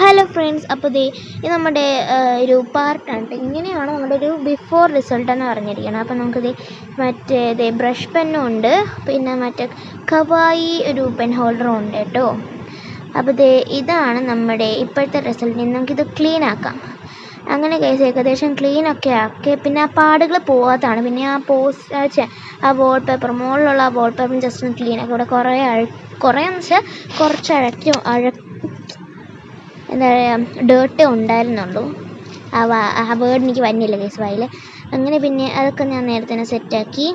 Hello friends, അപ്പോൾ ഇത് നമ്മുടെ ഒരു പാർട്ടാണ്. ഇങ്ങനെയാണ് നമ്മുടെ ഒരു ബിഫോർ റിസൾട്ട് എന്ന് പറഞ്ഞിരിക്കുന്നത്. അപ്പോൾ നമുക്കിത് മറ്റേ ബ്രഷ് പെന്നും ഉണ്ട്, പിന്നെ മറ്റേ കവായി ഒരു പെൻ ഹോൾഡറും ഉണ്ട് കേട്ടോ. അപ്പോൾ ഇതാണ് നമ്മുടെ ഇപ്പോഴത്തെ റിസൾട്ട്. നമുക്കിത് ക്ലീൻ ആക്കാം. അങ്ങനെ കേസ് ഏകദേശം ക്ലീനൊക്കെ ആക്കി, പിന്നെ ആ പാടുകൾ പോകാത്തതാണ്. പിന്നെ ആ വാൾപേപ്പർ മുകളിലുള്ള ആ വാൾപേപ്പറും ജസ്റ്റ് ഒന്ന് ക്ലീൻ ആക്കി. ഇവിടെ കുറേയെന്ന് വെച്ചാൽ കുറച്ച് എന്താ പറയുക, ഡേർട്ടേ ഉണ്ടായിരുന്നുള്ളൂ. ആ വേർഡ് എനിക്ക് വരുന്നില്ല കേസ് വായിൽ. അങ്ങനെ പിന്നെ അതൊക്കെ ഞാൻ നേരത്തെ തന്നെ സെറ്റാക്കി,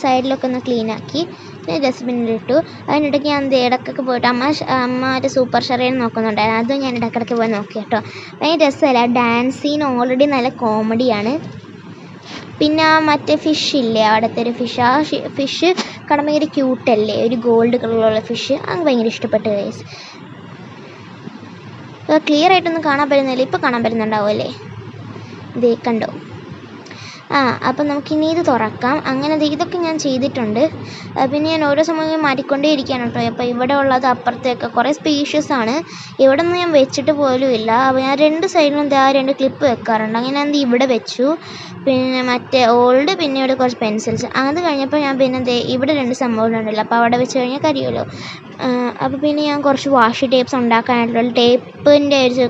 സൈഡിലൊക്കെ ഒന്ന് ക്ലീനാക്കി, പിന്നെ ഡസ്റ്റ്ബിന്നിലിട്ടു. അതിനിടയ്ക്ക് ഞാൻ ഇടയ്ക്കൊക്കെ പോയിട്ട് അമ്മ ഒരു സൂപ്പർ ഷെറയിൽ നോക്കുന്നുണ്ടായിരുന്നു. അതും ഞാൻ ഇടയ്ക്കിടയ്ക്ക് പോയി നോക്കി കേട്ടോ. ഭയങ്കര രസമല്ല, ഡാൻസ് സീൻ ഓൾറെഡി നല്ല കോമഡിയാണ്. പിന്നെ മറ്റേ ഫിഷ് ഇല്ലേ, അവിടുത്തെ ഒരു ഫിഷ്, ആ ഫിഷ് ഭയങ്കര ക്യൂട്ടല്ലേ, ഒരു ഗോൾഡ് കളറുള്ള ഫിഷ്. അത് ഭയങ്കര ഇഷ്ടപ്പെട്ടു ഗൈസ്. ക്ലിയർ ആയിട്ടൊന്നും കാണാൻ പറ്റുന്നില്ല, ഇപ്പോൾ കാണാൻ പറ്റുന്നുണ്ടാവുമല്ലേ, ഇതേ കണ്ടോ. അപ്പം നമുക്കിനി ഇത് തുറക്കാം. അങ്ങനെ ഇതൊക്കെ ഞാൻ ചെയ്തിട്ടുണ്ട്. പിന്നെ ഞാൻ ഓരോ സമയം മാറ്റിക്കൊണ്ടേ ഇരിക്കുകയാണ് കേട്ടോ. അപ്പോൾ ഇവിടെ ഉള്ളത് അപ്പുറത്തേക്ക് കുറേ സ്പീഷ്യസ് ആണ്. ഇവിടെ ഒന്നും ഞാൻ വെച്ചിട്ട് പോലും ഇല്ല. അപ്പോൾ ഞാൻ രണ്ട് സൈഡിലും ആ രണ്ട് ക്ലിപ്പ് വെക്കാറുണ്ട്. അങ്ങനെ ഞാൻ ഇവിടെ വെച്ചു. പിന്നെ മറ്റേ ഓൾഡ്, പിന്നെ ഇവിടെ കുറച്ച് പെൻസിൽസ്. അത് കഴിഞ്ഞപ്പോൾ ഞാൻ പിന്നെ ഇവിടെ രണ്ട് സംഭവങ്ങളുണ്ടല്ലോ, അപ്പോൾ അവിടെ വെച്ച് കഴിഞ്ഞാൽ കരിയുമല്ലോ. അപ്പോൾ പിന്നെ ഞാൻ കുറച്ച് വാഷി ടേപ്സ് ഉണ്ടാക്കാനായിട്ടുള്ള ടേപ്പിൻ്റെ ഒരു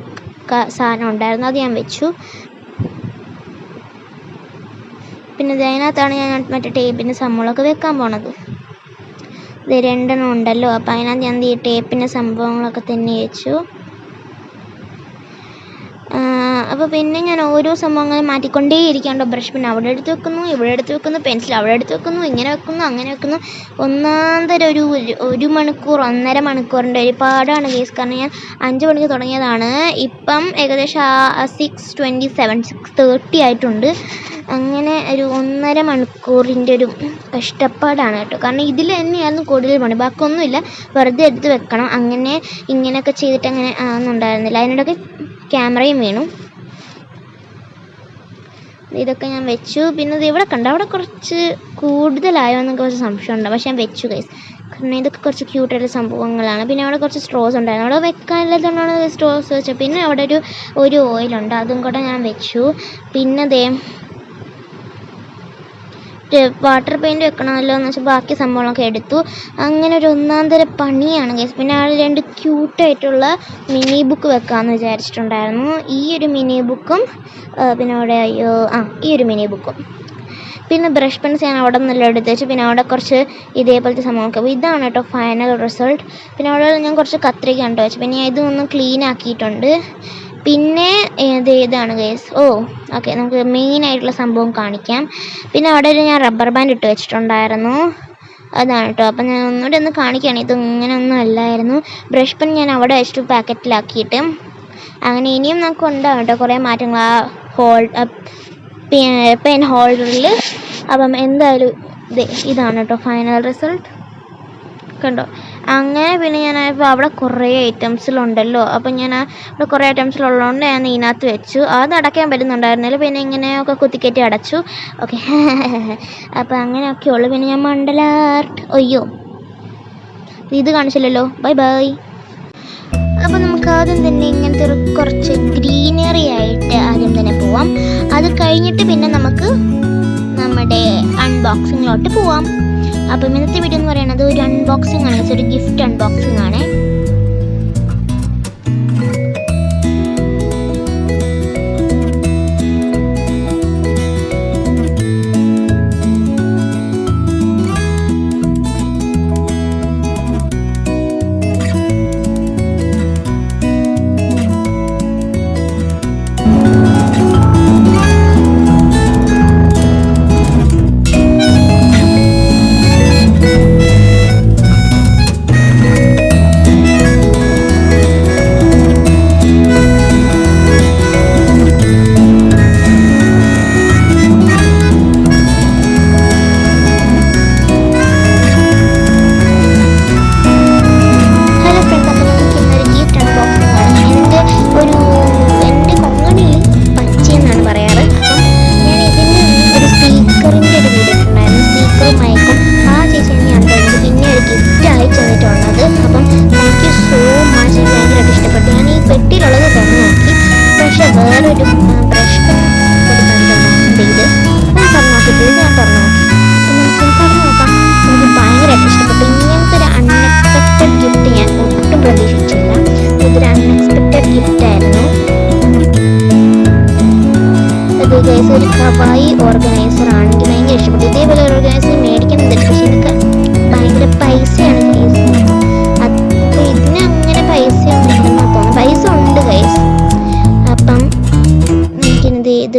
സാധനം ഉണ്ടായിരുന്നു, അത് ഞാൻ വെച്ചു. പിന്നെ അതിനകത്താണ് ഞാൻ മറ്റേ ടേപ്പിൻ്റെ സംഭവങ്ങളൊക്കെ വെക്കാൻ പോണത്. ഇത് രണ്ടെണ്ണം ഉണ്ടല്ലോ, അപ്പോൾ അതിനകത്ത് ഞാൻ ഈ ടേപ്പിൻ്റെ സംഭവങ്ങളൊക്കെ തന്നെ വെച്ചു. അപ്പോൾ പിന്നെ ഞാൻ ഓരോ സംഭവങ്ങളും മാറ്റിക്കൊണ്ടേ ഇരിക്കാണ്ടോ. ബ്രഷ് പിന്നെ അവിടെ എടുത്ത് വെക്കുന്നു, ഇവിടെ എടുത്ത് വെക്കുന്നു, പെൻസിൽ അവിടെ എടുത്ത് വെക്കുന്നു, ഇങ്ങനെ വെക്കുന്നു, അങ്ങനെ വെക്കുന്നു. ഒന്നാന്തരം ഒരു മണിക്കൂർ 1.5 മണിക്കൂറിൻ്റെ ഒരു പാടാണ് കേസ്. കാരണം ഞാൻ 5 മണിക്ക് തുടങ്ങിയതാണ്, ഇപ്പം ഏകദേശം 6:30 ആയിട്ടുണ്ട്. അങ്ങനെ ഒരു 1.5 മണിക്കൂറിൻ്റെ ഒരു കഷ്ടപ്പാടാണ് കേട്ടോ. കാരണം ഇതിൽ തന്നെയായിരുന്നു കൂടുതൽ പണി, ബാക്കിയൊന്നുമില്ല. വെറുതെ എടുത്ത് വെക്കണം, അങ്ങനെ ഇങ്ങനെയൊക്കെ ചെയ്തിട്ട് അങ്ങനെ ഒന്നും ഉണ്ടായിരുന്നില്ല. അതിനിടയ്ക്ക് ക്യാമറയും വീണു. ഇതൊക്കെ ഞാൻ വെച്ചു. പിന്നെ ഇവിടെ കണ്ടു, അവിടെ കുറച്ച് കൂടുതലായോ എന്നൊക്കെ കുറച്ച് സംശയമുണ്ട്, പക്ഷെ ഞാൻ വെച്ചു ഗൈസ്. കാരണം ഇതൊക്കെ കുറച്ച് ക്യൂട്ടായിട്ടുള്ള സംഭവങ്ങളാണ്. പിന്നെ അവിടെ കുറച്ച് സ്ട്രോസ് ഉണ്ടായിരുന്നു, അവിടെ വെക്കാനുള്ളതുകൊണ്ടാണ് സ്ട്രോസ് വെച്ചത്. പിന്നെ അവിടെ ഒരു ഓയിലുണ്ട്, അതും കൂടെ ഞാൻ വെച്ചു. പിന്നെ വാട്ടർ പെയിൻറ്റ് വെക്കണമല്ലോ എന്ന് വെച്ചാൽ ബാക്കി സംഭവങ്ങളൊക്കെ എടുത്തു. അങ്ങനെ ഒരു ഒന്നാന്തര പണിയാണ് ഗൈസ്. പിന്നെ ആ 2 ക്യൂട്ടായിട്ടുള്ള മിനി ബുക്ക് വെക്കാമെന്ന് വിചാരിച്ചിട്ടുണ്ടായിരുന്നു. ഈ ഒരു മിനി ബുക്കും പിന്നെ അവിടെ ഈ ഒരു മിനി ബുക്കും. പിന്നെ ബ്രഷ് പെൻസ് ഞാൻ അവിടെ നിന്നെല്ലാം എടുത്ത് വെച്ചു. പിന്നെ അവിടെ കുറച്ച് ഇതേപോലത്തെ സംഭവമൊക്കെ. അപ്പോൾ ഇതാണ് കേട്ടോ ഫൈനൽ റിസൾട്ട്. പിന്നെ അവിടെ ഞാൻ കുറച്ച് കത്രിക കണ്ടു വെച്ചു. പിന്നെ ഇതൊന്നും ക്ലീൻ ആക്കിയിട്ടുണ്ട്. പിന്നെ ഇതാണ് ഗൈസ്. ഓക്കെ, നമുക്ക് മെയിനായിട്ടുള്ള സംഭവം കാണിക്കാം. പിന്നെ അവിടെ ഞാൻ റബ്ബർ ബാൻഡ് ഇട്ട് വെച്ചിട്ടുണ്ടായിരുന്നു, അതാണ് കേട്ടോ. അപ്പം ഞാൻ ഒന്നുകൂടെ ഒന്ന് കാണിക്കുകയാണ്. ഇത് ഇങ്ങനെയൊന്നും അല്ലായിരുന്നു. ബ്രഷ് പെൻ ഞാൻ അവിടെ വെച്ചിട്ട് പാക്കറ്റിലാക്കിയിട്ട് അങ്ങനെ ഇനിയും നമുക്ക് ഉണ്ടാകും കേട്ടോ കുറേ മാറ്റങ്ങൾ ആ പെൻ ഹോൾഡറിൽ. അപ്പം എന്തായാലും ഇതാണ് കേട്ടോ ഫൈനൽ റിസൾട്ട്, കണ്ടോ. അങ്ങനെ പിന്നെ ഞാൻ ഇപ്പോൾ അവിടെ കുറേ ഐറ്റംസിലുണ്ടല്ലോ, അപ്പം ഞാൻ അവിടെ കുറേ ഐറ്റംസിലുള്ളതുകൊണ്ട് ഞാൻ ഇതിനകത്ത് വെച്ചു. അത് അടയ്ക്കാൻ പറ്റുന്നുണ്ടായിരുന്നില്ല, പിന്നെ ഇങ്ങനെയൊക്കെ കുത്തിക്കയറ്റി അടച്ചു. ഓക്കെ, അപ്പം അങ്ങനെയൊക്കെ ഉള്ളു. പിന്നെ ഞാൻ മണ്ഡല ആർട്ട്, ഇത് കാണിച്ചില്ലല്ലോ, ബൈ. അപ്പം നമുക്ക് ആദ്യം തന്നെ ഇങ്ങനത്തെ കുറച്ച് ഗ്രീനറി ആയിട്ട് ആദ്യം തന്നെ പോവാം. അത് കഴിഞ്ഞിട്ട് പിന്നെ നമുക്ക് നമ്മുടെ അൺബോക്സിങ്ങിലോട്ട് പോവാം. അപ്പം ഇന്നത്തെ വീഡിയോ എന്ന് പറയുന്നത് ഒരു അൺബോക്സിംഗ് ആണ്, ഒരു ഗിഫ്റ്റ് അൺബോക്സിംഗ് ആണ്.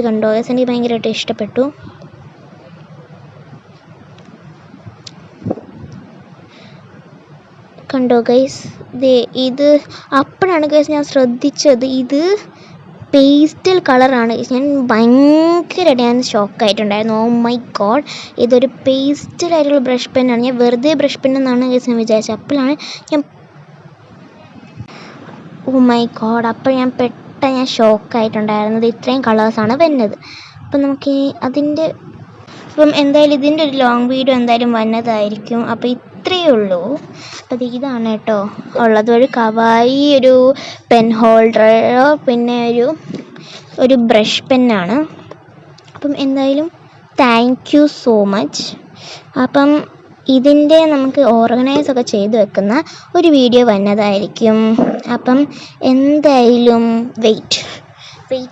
കണ്ടോ ഗൈസ്, എനിക്ക് ഭയങ്കരമായിട്ട് ഇഷ്ടപ്പെട്ടു. കണ്ടോ ഗൈസ്, ഇത് അപ്പോഴാണ് ഗൈസ് ഞാൻ ശ്രദ്ധിച്ചത്, ഇത് പേസ്റ്റൽ കളറാണ്. ഞാൻ ഭയങ്കരമായിട്ട് ഞാൻ ഷോക്കായിട്ടുണ്ടായിരുന്നു. ഓ മൈ ഗോഡ്, ഇതൊരു പേസ്റ്റലായിട്ടുള്ള ബ്രഷ് പെന്നാണ്. ഞാൻ വെറുതെ ബ്രഷ് പെന്നെന്നാണ് ഗൈസ് ഞാൻ വിചാരിച്ചത്. അപ്പോഴാണ് ഞാൻ ഓ മൈ ഗോഡ്, അപ്പോൾ ഞാൻ ഷോക്കായിട്ടുണ്ടായിരുന്നത്. ഇത്രയും കളേഴ്സാണ് വരുന്നത്. അപ്പം നമുക്ക് അതിൻ്റെ എന്തായാലും ഇതിൻ്റെ ഒരു ലോങ് വീഡിയോ എന്തായാലും വന്നതായിരിക്കും. അപ്പോൾ ഇത്രയേ ഉള്ളൂ. അപ്പോൾ ഇതാണ് കേട്ടോ ഉള്ളത്, ഒരു കവായി ഒരു പെൻ ഹോൾഡറോ പിന്നെ ഒരു ബ്രഷ് പെന്നാണ്. അപ്പം എന്തായാലും താങ്ക് യു സോ മച്ച്. അപ്പം ഇതിൻ്റെ നമുക്ക് ഓർഗനൈസൊക്കെ ചെയ്ത് വെക്കുന്ന ഒരു വീഡിയോ വന്നതായിരിക്കും. അപ്പം എന്തായാലും വെയിറ്റ്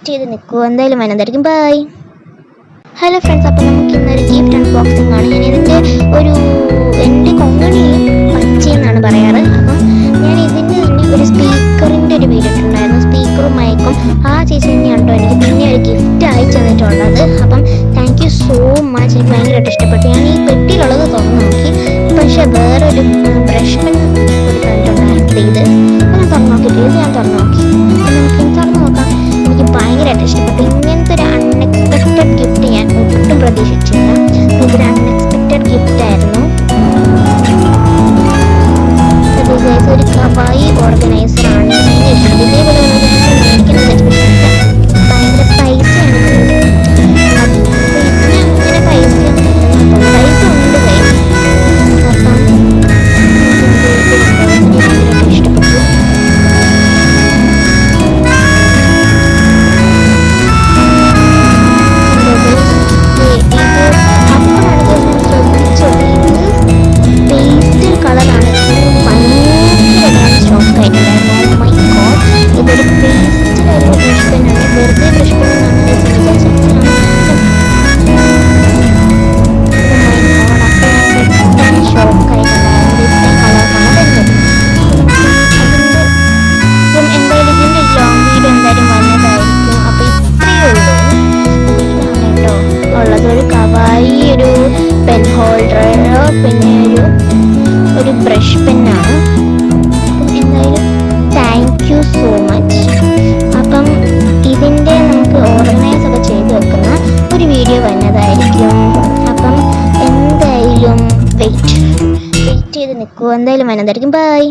ചെയ്ത് നിൽക്കുമോ, എന്തായാലും വന്നതായിരിക്കും. ബൈ. ഹലോ ഫ്രണ്ട്സ്, അപ്പോൾ നമുക്ക് ഇന്നൊരു ഗിഫ്റ്റ് അൺബോക്സിംഗ് ആണ്. ഞാൻ ഇതിൻ്റെ എൻ്റെ കൊങ്ങണി പച്ചയെന്നാണ് പറയാറ്. അപ്പം ഞാൻ ഇതിൻ്റെ തന്നെ ഒരു സ്പീക്കറിൻ്റെ ഒരു വീഡിയോ ഇട്ടിട്ടുണ്ടായിരുന്നു, സ്പീക്കറും മൈക്കും. ആ ചേച്ചി തന്നെയാണ് കേട്ടോ എനിക്ക് പിന്നെ ഒരു ഗിഫ്റ്റ് അയച്ചു തന്നിട്ടുള്ളത്. അപ്പം താങ്ക് യു സോ മച്ച്, എനിക്ക് ഭയങ്കരമായിട്ട് ഇഷ്ടപ്പെട്ടു. ഞാൻ ഈ പെട്ടിയിലുള്ളത് തുറന്നു നോക്കി, പക്ഷേ വേറൊരു ബ്രഷ് പെൻ ഒരു തന്നിട്ടുണ്ടായിരുന്നു. ഇത് ഞാൻ തുറന്നു നോക്കിയിട്ട് ഞാൻ തുറന്നു നോക്കി. നമുക്ക് തുറന്നു നോക്കാം. എനിക്ക് ഭയങ്കരമായിട്ട് ഇഷ്ടപ്പെട്ടു. ഇങ്ങനത്തെ ഒരു അൺഎക്സ്പെക്റ്റഡ് ഗിഫ്റ്റ് ഞാൻ ഒട്ടും പ്രതീക്ഷിച്ചില്ല. ഇതൊരു അൺഎക്സ്പെക്റ്റഡ് ഗിഫ്റ്റ് ആയിരുന്നു. ഒരു കവായി ഓർഗനൈസറാണ്. ഭയങ്കര ഇഷ്ടം. ഇതേപോലെ മേടിക്കുന്നത് ഭയങ്കര പൈസയാണ്. അങ്ങനെ പൈസ ഉണ്ട് കൈ. അപ്പം ഇഷ്ടപ്പെട്ടു. പേസ്റ്റൽ കളറാണ്. ഭയങ്കര ഷോക്കായിട്ടുണ്ടായിരുന്നു. ഓ മൈ ഗോഡ്, ഇതൊരു പേസ്റ്റലായിട്ടുള്ള ബ്രഷ് പെന്നാണ്. വെറുതെ ബ്രഷ് പെന്നാണ് വിചാരിച്ചത്. ഷോക്കായിട്ടുണ്ടായിരുന്നു. ഇത്രയും കളേഴ്സാണ് വരുന്നത്. അപ്പം എന്തായാലും ഇതിൻ്റെ ലോങ് വീഡിയോ എന്തായാലും വന്നതായിരിക്കും. അപ്പോൾ ഇത്രയേ ഉള്ളൂ. ഇതാണ് കേട്ടോ ഉള്ളത്, ഒരു കവായി ഒരു പെൻ ഹോൾഡറോ പിന്നെ ഒരു ബ്രഷ് പെന്നാണ്. അപ്പം എന്തായാലും താങ്ക് യു സോ മച്ച്. അപ്പം ഇതിൻ്റെ നമുക്ക് ഓർഗനൈസൊക്കെ ചെയ്ത് വെക്കുന്ന ഒരു വീഡിയോ വന്നതായിരിക്കും. അപ്പം എന്തായാലും വെയിറ്റ് ചെയ്ത് നിൽക്കുമോ, എന്തായാലും വന്നതായിരിക്കും. ബൈ.